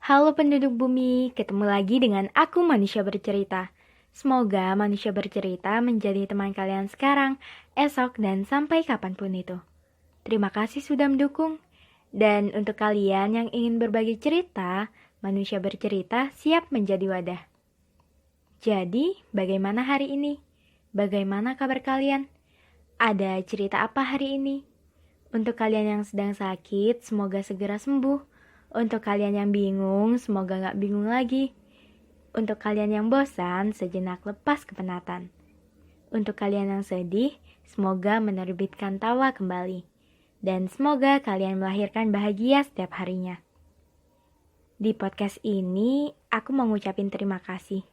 Halo penduduk bumi, ketemu lagi dengan aku Manusia Bercerita. Semoga Manusia Bercerita menjadi teman kalian sekarang, esok, dan sampai kapanpun itu. Terima kasih sudah mendukung. Dan untuk kalian yang ingin berbagi cerita, Manusia Bercerita siap menjadi wadah. Jadi, bagaimana hari ini? Bagaimana kabar kalian? Ada cerita apa hari ini? Untuk kalian yang sedang sakit, semoga segera sembuh. Untuk kalian yang bingung, semoga gak bingung lagi. Untuk kalian yang bosan, sejenak lepas kepenatan. Untuk kalian yang sedih, semoga menerbitkan tawa kembali. Dan semoga kalian melahirkan bahagia setiap harinya. Di podcast ini, aku mau ngucapin terima kasih.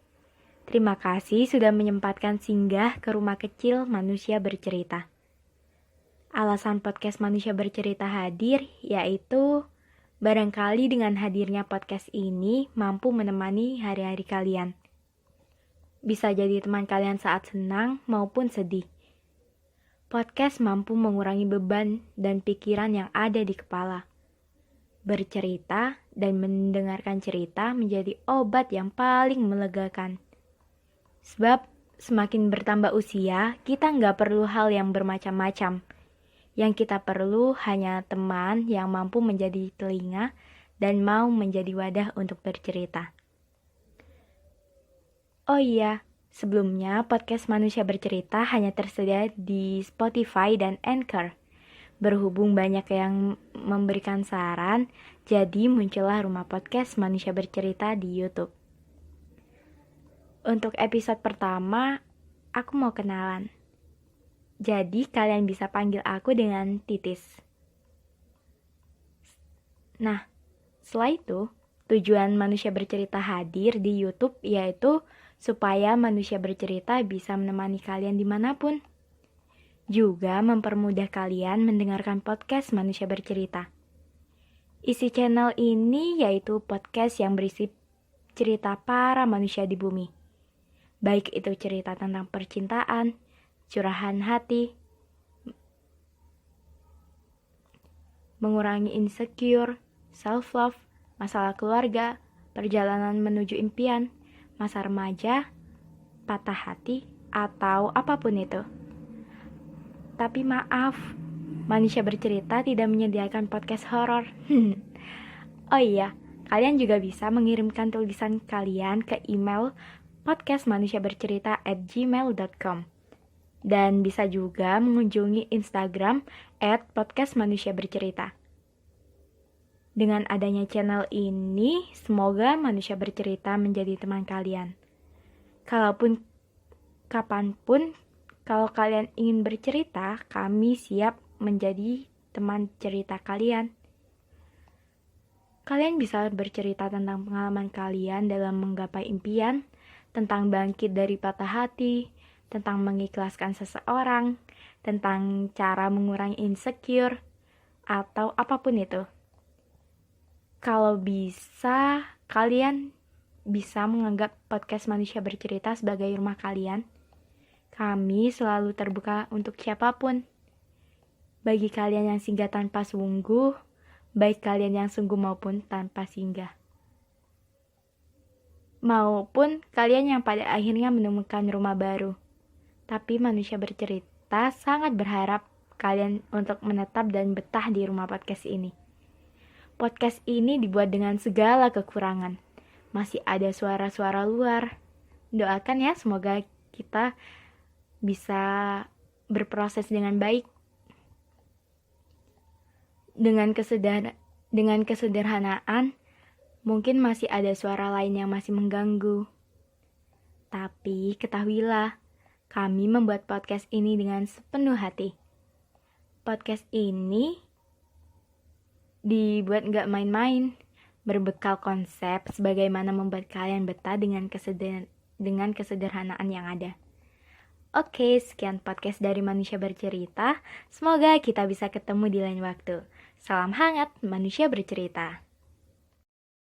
Terima kasih sudah menyempatkan singgah ke rumah kecil Manusia Bercerita. Alasan podcast Manusia Bercerita hadir yaitu barangkali dengan hadirnya podcast ini mampu menemani hari-hari kalian. Bisa jadi teman kalian saat senang maupun sedih. Podcast mampu mengurangi beban dan pikiran yang ada di kepala. Bercerita dan mendengarkan cerita menjadi obat yang paling melegakan. Sebab semakin bertambah usia, kita nggak perlu hal yang bermacam-macam. Yang kita perlu hanya teman yang mampu menjadi telinga dan mau menjadi wadah untuk bercerita. Oh iya, sebelumnya podcast Manusia Bercerita hanya tersedia di Spotify dan Anchor. Berhubung banyak yang memberikan saran, jadi muncullah rumah podcast Manusia Bercerita di YouTube. Untuk episode pertama, aku mau kenalan. Jadi kalian bisa panggil aku dengan Titis. Nah, setelah itu, tujuan Manusia Bercerita hadir di YouTube yaitu supaya Manusia Bercerita bisa menemani kalian dimanapun. Juga mempermudah kalian mendengarkan podcast Manusia Bercerita. Isi channel ini yaitu podcast yang berisi cerita para manusia di bumi. Baik itu cerita tentang percintaan, curahan hati, mengurangi insecure, self-love, masalah keluarga, perjalanan menuju impian, masa remaja, patah hati, atau apapun itu. Tapi maaf, Manusia Bercerita tidak menyediakan podcast horor. Oh iya, kalian juga bisa mengirimkan tulisan kalian ke email podcastmanusiabercerita@gmail.com. Dan bisa juga mengunjungi Instagram @podcastmanusiabercerita. Dengan adanya channel ini, semoga Manusia Bercerita menjadi teman kalian. Kalaupun, kapanpun, kalau kalian ingin bercerita, kami siap menjadi teman cerita kalian. Kalian bisa bercerita tentang pengalaman kalian dalam menggapai impian, tentang bangkit dari patah hati, tentang mengikhlaskan seseorang, tentang cara mengurangi insecure, atau apapun itu. Kalau bisa, kalian bisa menganggap podcast Manusia Bercerita sebagai rumah kalian. Kami selalu terbuka untuk siapapun. Bagi kalian yang singgah tanpa sungguh, baik kalian yang sungguh maupun tanpa singgah. Maupun kalian yang pada akhirnya menemukan rumah baru. Tapi Manusia Bercerita sangat berharap kalian untuk menetap dan betah di rumah podcast ini. Podcast ini dibuat dengan segala kekurangan. Masih ada suara-suara luar. Doakan ya, semoga kita bisa berproses dengan baik. Dengan kesederhanaan, mungkin masih ada suara lain yang masih mengganggu. Tapi ketahuilah, kami membuat podcast ini dengan sepenuh hati. Podcast ini dibuat gak main-main, berbekal konsep sebagaimana membuat kalian betah dengan kesederhanaan yang ada. Oke, sekian podcast dari Manusia Bercerita. Semoga kita bisa ketemu di lain waktu. Salam hangat, Manusia Bercerita.